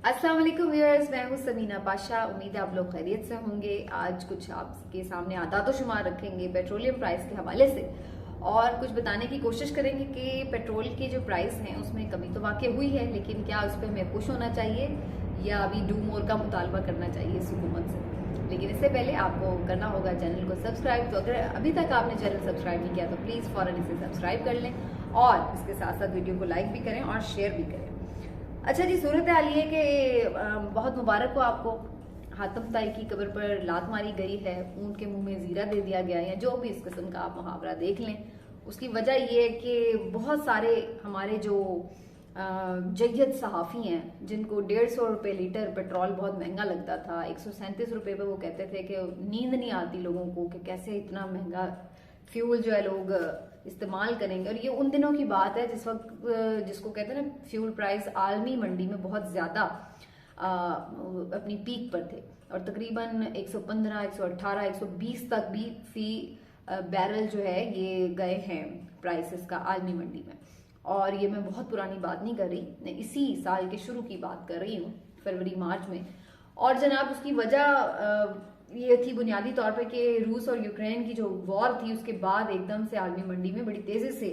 अस्सलाम वालेकुम व्यूअर्स, मैं हूं समीना पाशा। उम्मीद है आप लोग खैरियत से होंगे। आज कुछ आपके सामने आदातो शुमार रखेंगे पेट्रोलियम प्राइस के हवाले से और कुछ बताने की कोशिश करेंगे कि पेट्रोल की जो प्राइस है उसमें कमी तो वाकई हुई है, लेकिन क्या उस पर हमें खुश होना चाहिए या अभी डू मोर का मुतालबा करना चाहिए इस हुकूमत से। लेकिन इससे पहले आपको करना होगा चैनल को सब्सक्राइब। तो अगर अभी तक आपने चैनल सब्सक्राइब नहीं किया तो प्लीज़ फ़ौरन इसे सब्सक्राइब कर लें और इसके साथ साथ वीडियो को लाइक भी करें और शेयर भी करें। अच्छा जी, सूरत हाल ये कि बहुत मुबारक हो आपको। हातम ताई की कब्र पर लात मारी गई है, ऊंट के मुंह में जीरा दे दिया गया है, या जो भी इस किस्म का आप मुहावरा देख लें। उसकी वजह ये है कि बहुत सारे हमारे जो जय्यद सहाफ़ी हैं जिनको 150 रुपये लीटर पेट्रोल बहुत महंगा लगता था, 137 रुपये पे वो कहते थे कि नींद नहीं आती लोगों को कि कैसे इतना महंगा फ्यूल जो है लोग इस्तेमाल करेंगे। और ये उन दिनों की बात है जिस वक्त जिसको कहते हैं ना फ्यूल प्राइस आलमी मंडी में बहुत ज़्यादा अपनी पीक पर थे और तकरीबन 115, 118, 120 तक भी फी बैरल जो है ये गए हैं प्राइसेस का आलमी मंडी में। और ये मैं बहुत पुरानी बात नहीं कर रही, मैं इसी साल के शुरू की बात कर रही हूँ, फरवरी मार्च में। और जनाब उसकी वजह ये थी बुनियादी तौर पे कि रूस और यूक्रेन की जो वॉर थी उसके बाद एकदम से आलमी मंडी में बड़ी तेजी से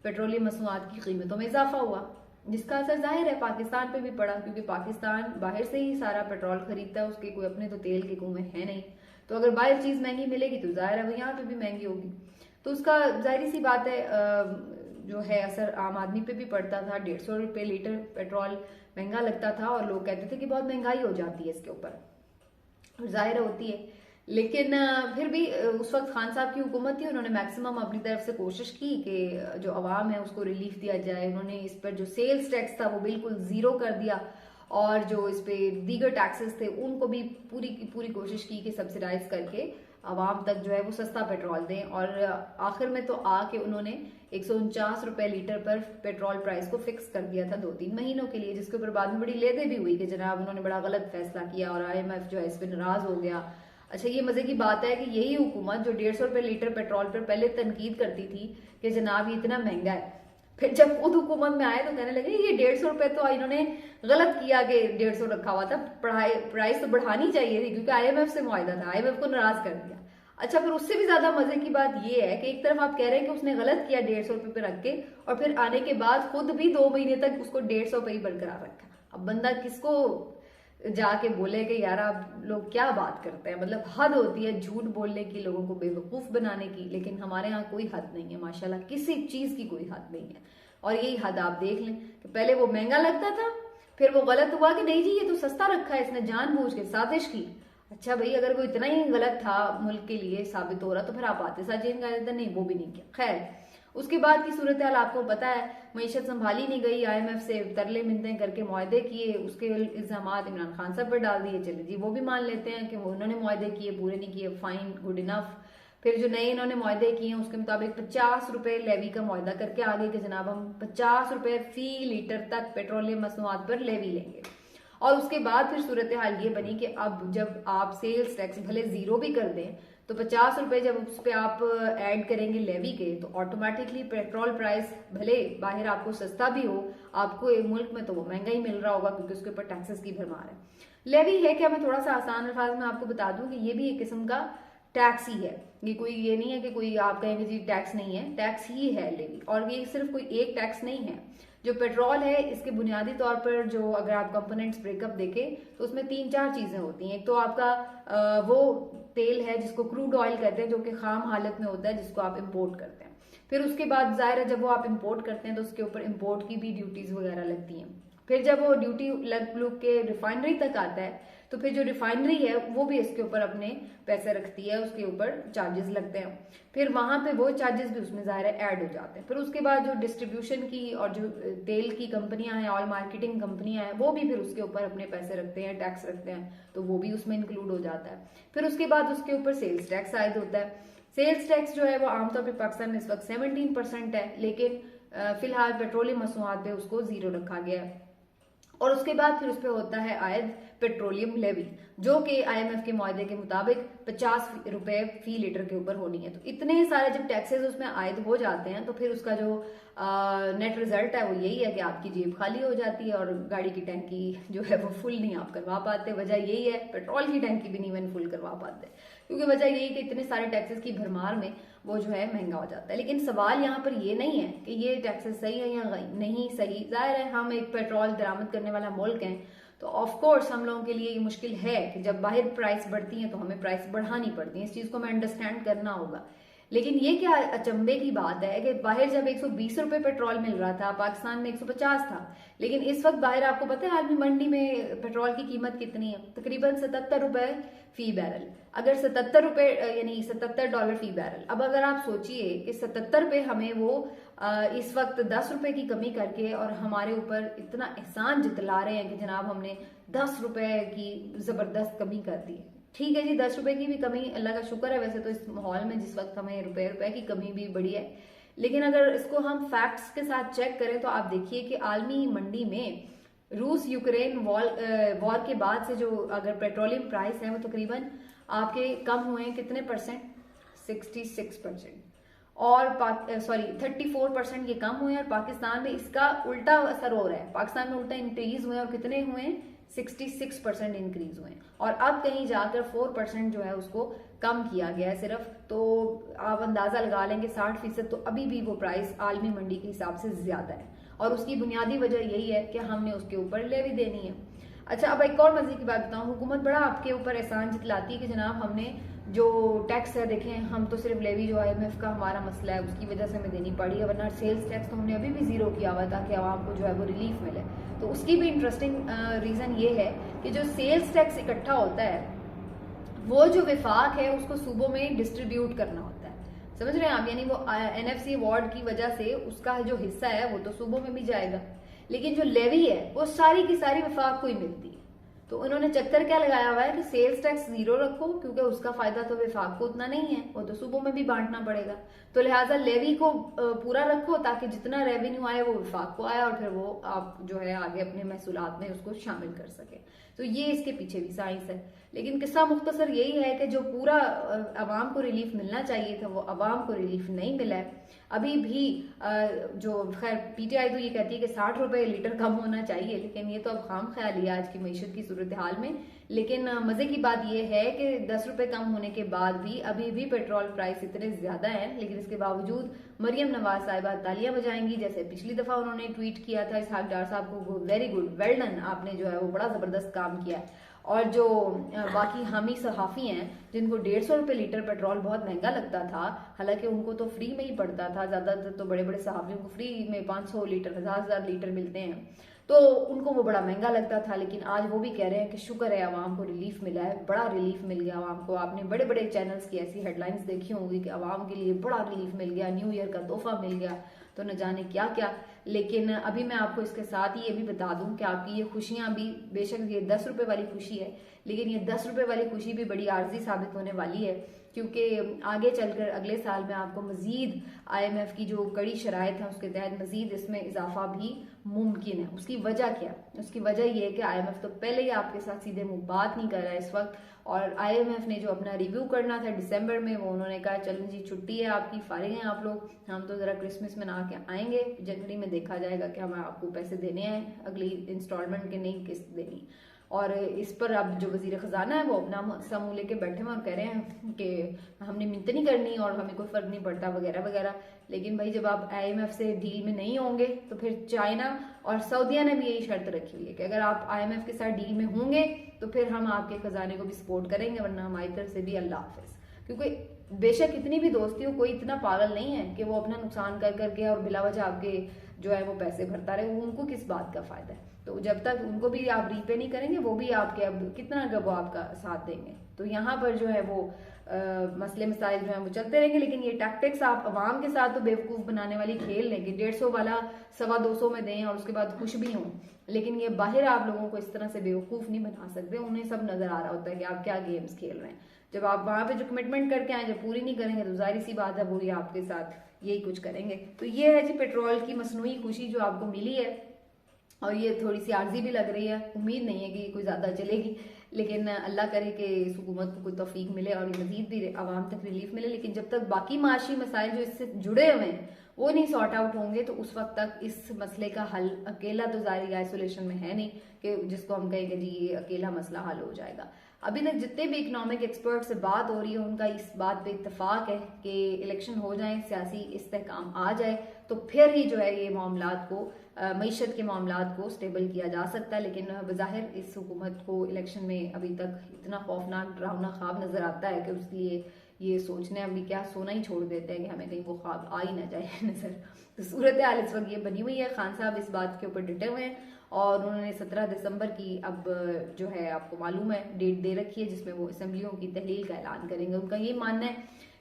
पेट्रोलियम मसनूआत की कीमतों में इजाफा हुआ, जिसका असर जाहिर है पाकिस्तान पे भी पड़ा, क्योंकि पाकिस्तान बाहर से ही सारा पेट्रोल खरीदता है, उसके कोई अपने तो तेल के कुएं है नहीं। तो अगर बाहर चीज महंगी मिलेगी तो जाहिर है वो यहाँ पे भी महंगी होगी। तो उसका जाहिर सी बात है जो है असर आम आदमी पे भी पड़ता था। 150 रुपये लीटर पेट्रोल महंगा लगता था और लोग कहते थे कि बहुत महंगाई हो जाती है इसके ऊपर, जाहिर होती है। लेकिन फिर भी उस वक्त खान साहब की हुकूमत थी, उन्होंने मैक्सिमम अपनी तरफ से कोशिश की कि जो अवाम है उसको रिलीफ दिया जाए। उन्होंने इस पर जो सेल्स टैक्स था वो बिल्कुल जीरो कर दिया और जो इस पे दीगर टैक्सेस थे उनको भी पूरी की पूरी कोशिश की कि सब्सिडाइज करके आवाम तक जो है वो सस्ता पेट्रोल दें। और आखिर में तो आके उन्होंने 149 रुपए लीटर पर पेट्रोल प्राइस को फिक्स कर दिया था 2-3 महीनों के लिए, जिसके ऊपर बाद में बड़ी लेदे भी हुई कि जनाब उन्होंने बड़ा गलत फैसला किया और IMF जो है इस पर नाराज हो गया। अच्छा, ये मजे की बात है कि यही हुकूमत जो 150 रुपए लीटर पेट्रोल पर पहले तनकीद करती थी कि जनाब ये इतना महंगा है, फिर जब खुद हुकूमत में आए तो कहने लगे ये 150 रुपए तो इन्होंने गलत किया कि 150 रखा हुआ था, प्राइस तो बढ़ानी चाहिए थी क्योंकि IMF से मुआहदा था, IMF को नाराज कर दिया। अच्छा, फिर उससे भी ज्यादा मजे की बात ये है कि एक तरफ आप कह रहे हैं कि उसने गलत किया 150 रुपए पे रख के, और फिर आने के बाद खुद भी 2 महीने तक उसको 150 पे ही बरकरार रखा। अब बंदा किसको जाके बोले कि यार आप लोग क्या बात करते हैं, मतलब हद होती है झूठ बोलने की, लोगों को बेवकूफ बनाने की। लेकिन हमारे यहाँ कोई हद नहीं है माशाल्लाह, किसी चीज की कोई हद नहीं है। और यही हद आप देख लें कि पहले वो महंगा लगता था, फिर वो गलत हुआ कि नहीं जी ये तो सस्ता रखा है, इसने जानबूझ के साजिश की। अच्छा भाई, अगर वो इतना ही गलत था मुल्क के लिए साबित हो रहा तो फिर आप आते साथ जेल का देते, नहीं वो भी नहीं किया। खैर, उसके बाद की सूरत हाल आपको पता है, मईशत संभाली नहीं गई, IMF से तरले मिन्नतें करके मुआहदे किए, उसके इल्जाम इमरान खान साहब पर डाल दिए। चले जी वो भी मान लेते हैं कि वो उन्होंने मुआहदे किए, पूरे नहीं किए, फाइन, गुड इनफ। फिर जो नए इन्होंने मुआहदे किए उसके मुताबिक 50 रुपए लेवी का मुआहदा करके आगे कि जनाब हम 50 रुपए फी लीटर तक पेट्रोलियम मसनूआत पर लेवी लेंगे। और उसके बाद फिर सूरत हाल ये बनी कि अब जब आप सेल्स टैक्स भले जीरो भी कर दें तो 50 रुपए जब उस पर आप ऐड करेंगे लेवी के, तो ऑटोमेटिकली पेट्रोल प्राइस भले बाहर आपको सस्ता भी हो, आपको मुल्क में तो वो महंगा ही मिल रहा होगा क्योंकि उसके ऊपर टैक्सेस की भरमार है। लेवी है क्या, मैं थोड़ा सा आसान अल्फाज में आपको बता दूं कि ये भी एक किस्म का टैक्स ही है। ये कोई ये नहीं है कि कोई आप कहेंगे जी टैक्स नहीं है, टैक्स ही है लेवी। और ये सिर्फ कोई एक टैक्स नहीं है। जो पेट्रोल है इसके बुनियादी तौर पर जो अगर आप कंपोनेंट्स ब्रेकअप देखें तो उसमें 3-4 चीजें होती हैं। एक तो आपका वो तेल है जिसको क्रूड ऑयल कहते हैं, जो कि खाम हालत में होता है, जिसको आप इंपोर्ट करते हैं। फिर उसके बाद जाहिर है जब वो आप इंपोर्ट करते हैं तो उसके ऊपर इंपोर्ट की भी ड्यूटीज वगैरह लगती हैं। फिर जब वो ड्यूटी लग के रिफाइनरी तक आता है तो फिर जो रिफाइनरी है वो भी इसके ऊपर अपने पैसे रखती है, उसके ऊपर चार्जेस लगते हैं। फिर वहां पे वो चार्जेस भी उसमें जाहिर है ऐड हो जाते हैं। फिर उसके बाद जो डिस्ट्रीब्यूशन की और जो तेल की कंपनियां हैं, ऑयल मार्केटिंग कंपनियां हैं, वो भी फिर उसके ऊपर अपने पैसे रखते हैं, टैक्स रखते हैं, तो वो भी उसमें इंक्लूड हो जाता है। फिर उसके बाद उसके ऊपर सेल्स टैक्स आयद होता है। सेल्स टैक्स जो है वो आमतौर पर पाकिस्तान में इस वक्त 17% है, लेकिन फिलहाल पेट्रोलियम मसनूआत पे उसको जीरो रखा गया है। और उसके बाद फिर उस पर होता है आयद पेट्रोलियम लेवी, जो कि IMF के मुआहदे के मुताबिक 50 रुपए फी लीटर के ऊपर होनी है। तो इतने सारे जब टैक्सेस उसमें आयद हो जाते हैं तो फिर उसका जो नेट रिजल्ट है वो यही है कि आपकी जेब खाली हो जाती है और गाड़ी की टैंकी जो है वो फुल नहीं आप करवा पाते। वजह यही है, पेट्रोल की टैंकी भी नहीं इवन फुल करवा पाते, क्योंकि वजह यही कि इतने सारे टैक्सेस की भरमार में वो जो है महंगा हो जाता है। लेकिन सवाल यहाँ पर ये नहीं है कि ये टैक्सेस सही है या नहीं सही। जाहिर है हम एक पेट्रोल दरामद करने वाला मुल्क हैं, तो ऑफ कोर्स हम लोगों के लिए ये मुश्किल है कि जब बाहर प्राइस बढ़ती है तो हमें प्राइस बढ़ानी पड़ती है। इस चीज को हमें अंडरस्टैंड करना होगा। लेकिन ये क्या अचंभे की बात है कि बाहर जब 120 रुपए पेट्रोल मिल रहा था, पाकिस्तान में 150 था, लेकिन इस वक्त बाहर आपको पता है आलमी मंडी में पेट्रोल की कीमत कितनी है? तकरीबन 77 रुपए फी बैरल। अगर 77 रुपए यानी $77 फी बैरल। अब अगर आप सोचिए कि 77 पे हमें वो इस वक्त 10 रुपए की कमी करके और हमारे ऊपर इतना एहसान जतला रहे हैं कि जनाब हमने 10 रुपए की जबरदस्त कमी कर दी। ठीक है जी, 10 रुपए की भी कमी अल्लाह का शुक्र है वैसे तो इस माहौल में जिस वक्त हमें रुपए की कमी भी बड़ी है। लेकिन अगर इसको हम फैक्ट्स के साथ चेक करें तो आप देखिए कि आलमी मंडी में रूस यूक्रेन वॉर के बाद से जो अगर पेट्रोलियम प्राइस है वो तकरीबन आपके कम हुए हैं कितने परसेंट? 66%। और 34% ये कम हुए हैं। और पाकिस्तान में इसका उल्टा असर हो रहा है, पाकिस्तान में उल्टा इंक्रीज हुए हैं। और कितने हुए हैं? 66% इंक्रीज हुए हैं। और अब कहीं जाकर 4% जो है उसको कम किया गया है सिर्फ। तो आप अंदाजा लगा लेंगे 60%, तो अभी भी वो प्राइस आलमी मंडी के हिसाब से ज्यादा है। और उसकी बुनियादी वजह यही है कि हमने उसके ऊपर लेवी देनी है। अच्छा, अब एक और मजे की बात बताऊं, हुकूमत बड़ा आपके ऊपर एहसान जतलाती है कि जनाब हमने जो टैक्स है, देखें हम तो सिर्फ लेवी जो IMF का हमारा मसला है उसकी वजह से हमें देनी पड़ी है, वरना सेल्स टैक्स तो हमने अभी भी जीरो किया हुआ ताकि आवाम को जो है वो रिलीफ मिले। तो उसकी भी इंटरेस्टिंग रीजन ये है कि जो सेल्स टैक्स इकट्ठा होता है वो जो विफाक है उसको सूबों में डिस्ट्रीब्यूट करना होता है। समझ रहे हैं आप? यानी वो NFC अवार्ड की वजह से उसका जो हिस्सा है वो तो सूबों में भी जाएगा, लेकिन जो लेवी है वो सारी की सारी विफाक को ही मिलती है। तो उन्होंने चक्कर क्या लगाया हुआ है कि सेल्स टैक्स जीरो रखो, क्योंकि उसका फायदा तो विफाक को उतना नहीं है, वो तो सूबों में भी बांटना पड़ेगा। तो लिहाजा लेवी को पूरा रखो ताकि जितना रेवेन्यू आए वो विफाक को आए और फिर वो आप जो है आगे अपने महसूलात में उसको शामिल कर सके। तो ये इसके पीछे भी साइंस है। लेकिन किस्सा मुख्तसर यही है कि जो पूरा अवाम को रिलीफ मिलना चाहिए था वो अवाम को रिलीफ नहीं मिला है अभी भी। जो खैर PTI तो ये कहती है कि 60 रुपए लीटर कम होना चाहिए, लेकिन ये तो अब खाम ख्याल है आज की मईशत की सूरत हाल में। लेकिन मजे की बात यह है कि 10 रुपए कम होने के बाद भी अभी भी पेट्रोल प्राइस इतने ज्यादा हैं, लेकिन इसके बावजूद मरियम नवाज साहिबा तालियां बजाएंगी। जैसे पिछली दफा उन्होंने ट्वीट किया था इसहाक डार साहब को, वेरी गुड, वेल डन, आपने जो है वो बड़ा जबरदस्त काम किया। और जो बाकी हामी सहाफी हैं जिनको 150 रुपए लीटर पेट्रोल बहुत महंगा लगता था, हालांकि उनको तो फ्री में ही पड़ता था, ज्यादातर तो बड़े बड़े सहाफियों को फ्री में 500 लीटर 1000 लीटर मिलते हैं, तो उनको वो बड़ा महंगा लगता था। लेकिन आज वो भी कह रहे हैं कि शुक्र है आवाम को रिलीफ मिला है, बड़ा रिलीफ मिल गया आवाम को। आपने बड़े बड़े चैनल्स की ऐसी हेडलाइंस देखी होंगी कि आवाम के लिए बड़ा रिलीफ मिल गया, न्यू ईयर का तोहफा मिल गया, तो न जाने क्या क्या। लेकिन अभी मैं आपको इसके साथ ही ये भी बता दूं कि आपकी ये खुशियां भी, बेशक ये 10 रुपए वाली खुशी है, लेकिन ये 10 रुपए वाली खुशी भी बड़ी आर्जी साबित होने वाली है, क्योंकि आगे चलकर अगले साल में आपको मजीद IMF की जो कड़ी शराइत है उसके तहत मजीद इसमें इजाफा भी मुमकिन है। उसकी वजह क्या? उसकी वजह यह है कि IMF तो पहले ही आपके साथ सीधे मुंह बात नहीं कर रहा है इस वक्त। और IMF ने जो अपना रिव्यू करना था दिसंबर में, वो उन्होंने कहा चलें जी छुट्टी है आपकी, फारिग हैं आप लोग, हम तो जरा क्रिसमस में नहा के आएंगे, जनवरी में देखा जाएगा कि हमें आपको पैसे देने हैं अगली इंस्टॉलमेंट के, नहीं किस्त देनी। और इस पर अब जो वजीर खजाना है वो अपना समूह लेके बैठे हुए और कह रहे हैं कि हमने मिन्नत नहीं करनी और हमें कोई फर्क नहीं पड़ता वगैरह वगैरह। लेकिन भाई जब आप IMF से डील में नहीं होंगे तो फिर चाइना और सऊदीया ने भी यही शर्त रखी हुई है कि अगर आप IMF के साथ डील में होंगे तो फिर हम आपके खजाने को भी सपोर्ट करेंगे, वरना हमारी तरफ से भी अल्लाह हाफिज। क्योंकि बेशक इतनी भी दोस्ती हो, कोई इतना पागल नहीं है कि वो अपना नुकसान कर करके और बिला वजह आपके जो है वो पैसे भरता रहे, उनको किस बात का फायदा है। तो जब तक उनको भी आप रीपे नहीं करेंगे वो भी आपके अब कितना वो आपका साथ देंगे। तो यहाँ पर जो है वो मसले मसाइल जो है वो चलते रहेंगे। लेकिन ये टैक्टिक्स आप अवाम के साथ तो बेवकूफ बनाने वाली खेल लेंगे, 150 वाला 250 में दें और उसके बाद खुश भी हों, लेकिन ये बाहर आप लोगों को इस तरह से बेवकूफ नहीं बना सकते। उन्हें सब नजर आ रहा होता है कि आप क्या गेम्स खेल रहे हैं। जब आप वहां पे जो कमिटमेंट करके आए जब पूरी नहीं करेंगे तो जाहिर सी बात है वो ही आपके साथ यही कुछ करेंगे। तो ये है जी पेट्रोल की मसनूई खुशी जो आपको मिली है। और ये थोड़ी सी आर्जी भी लग रही है। उम्मीद नहीं है कि ये कोई ज़्यादा चलेगी, लेकिन अल्लाह करे कि इस हुकूमत को कोई तौफीक मिले और ये मजीद भी आवाम तक रिलीफ मिले। लेकिन जब तक बाकी माशी मसाइल जो इससे जुड़े हुए हैं वो नहीं सॉर्ट आउट होंगे तो उस वक्त तक इस मसले का हल अकेला तो जारी आइसोलेशन में है नहीं कि जिसको हम कहें कि जी ये अकेला मसला हल हो जाएगा। अभी तक जितने भी इकोनॉमिक एक्सपर्ट से बात हो रही है उनका इस बात पे इत्तेफाक है कि इलेक्शन हो जाए, सियासी इस्तेहकाम आ जाए तो फिर ही जो है ये मामलात को मईशत के मामलात को स्टेबल किया जा सकता है। लेकिन बज़ाहिर इस हुकूमत को इलेक्शन में अभी तक इतना खौफनाक डरावना ख्वाब नजर आता है कि उसके लिए ये सोचने अभी क्या सोना ही छोड़ देते हैं कि हमें कहीं वो ख्वाब आ ही ना जाए नजर। तो सूरत हाल इस वक्त ये बनी हुई है। खान साहब इस बात के ऊपर डटे हुए हैं और उन्होंने 17 दिसंबर की अब जो है आपको मालूम है डेट दे रखी है जिसमें वो असम्बलियों की तहलील का ऐलान करेंगे। उनका ये मानना है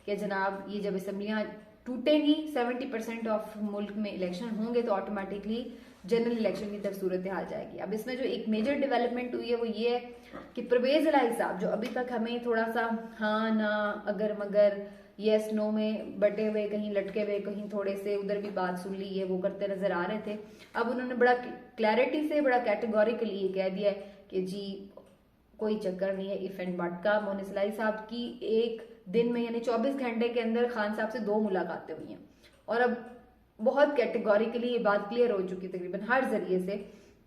कि जनाब ये जब असम्बलियां टूटेंगी 70% ऑफ मुल्क में इलेक्शन होंगे तो ऑटोमेटिकली जनरल इलेक्शन की तरफ सूरत हाल जाएगी। अब इसमें जो एक मेजर डेवलपमेंट हुई है वो ये है कि परवेज इलाही साहब जो अभी तक हमें थोड़ा सा हाँ ना अगर मगर यस नो में बटे हुए, कहीं लटके हुए, कहीं थोड़े से उधर भी बात सुन ली है, वो करते नजर आ रहे थे। अब उन्होंने बड़ा क्लैरिटी से बड़ा कैटेगोरिकली ये कह दिया है कि जी कोई चक्कर नहीं है इफ एंड बट का। मोनिस इलाही साहब की एक दिन में यानी 24 घंटे के अंदर खान साहब से 2 मुलाकातें हुई हैं और अब बहुत कैटेगोरिकली ये बात क्लियर हो चुकी तकरीबन हर जरिए से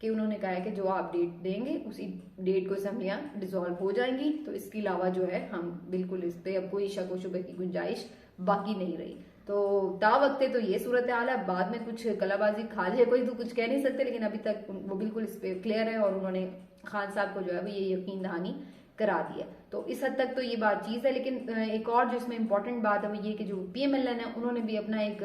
कि उन्होंने कहा है कि जो आप डेट देंगे उसी डेट को असम्बलियां डिसॉल्व हो जाएंगी। तो इसके अलावा जो है हम बिल्कुल इस पे अब कोई शक व शुबे की गुंजाइश बाकी नहीं रही। तो तावक्ते तो ये सूरत हाल है। बाद में कुछ कलाबाजी खा ले कोई तो कुछ कह नहीं सकते, लेकिन अभी तक वो बिल्कुल इस पे क्लियर है और उन्होंने खान साहब को जो है वो ये यकीन दहानी करा दिया। तो इस हद तक तो ये बात चीज है। लेकिन एक और जो इसमें इंपॉर्टेंट बात है वो ये कि जो PMLN है उन्होंने भी अपना एक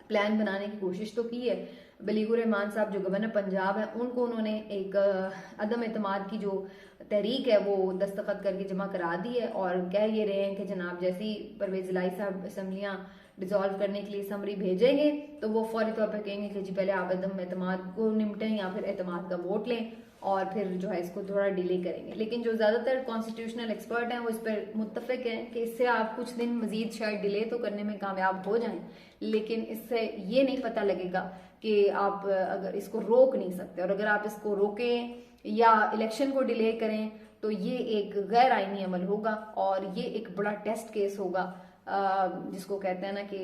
प्लान बनाने की कोशिश तो की है। बलीगुर रहमान साहब जो गवर्नर पंजाब है उनको उन्होंने एक अदम एतमाद की जो तहरीक है वो दस्तखत करके जमा करा दी है और कह ये रहे हैं कि जनाब जैसे ही परवेज इलाही साहब असम्बलियां डिसॉल्व करने के लिए समरी भेजेंगे तो वो फौरी तौर पर कहेंगे कि जी पहले आप अदम एतमाद को निपटें या फिर एतमाद का वोट लें और फिर जो है इसको थोड़ा डिले करेंगे। लेकिन जो ज्यादातर कॉन्स्टिट्यूशनल एक्सपर्ट हैं वो इस पर मुत्तफिक हैं कि इससे आप कुछ दिन मजीद शायद डिले तो करने में कामयाब हो जाएं, लेकिन इससे ये नहीं पता लगेगा कि आप अगर इसको रोक नहीं सकते, और अगर आप इसको रोकें या इलेक्शन को डिले करें तो ये एक गैर आईनी अमल होगा और ये एक बड़ा टेस्ट केस होगा जिसको कहते हैं ना कि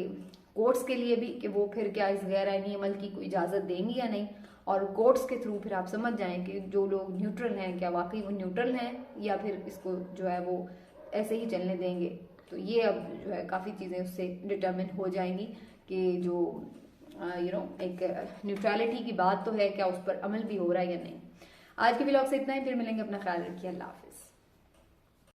कोर्ट्स के लिए भी कि वो फिर क्या इस गैर आईनी अमल की कोई इजाजत देंगी या नहीं, और कोर्ट्स के थ्रू फिर आप समझ जाएं कि जो लोग न्यूट्रल हैं क्या वाकई वो न्यूट्रल हैं या फिर इसको जो है वो ऐसे ही चलने देंगे। तो ये अब जो है काफ़ी चीज़ें उससे डिटर्मिन हो जाएंगी कि जो एक न्यूट्रलिटी की बात तो है क्या उस पर अमल भी हो रहा है या नहीं। आज के व्लॉग से इतना ही, फिर मिलेंगे, अपना ख्याल रखिए, अल्लाह हाफिज़।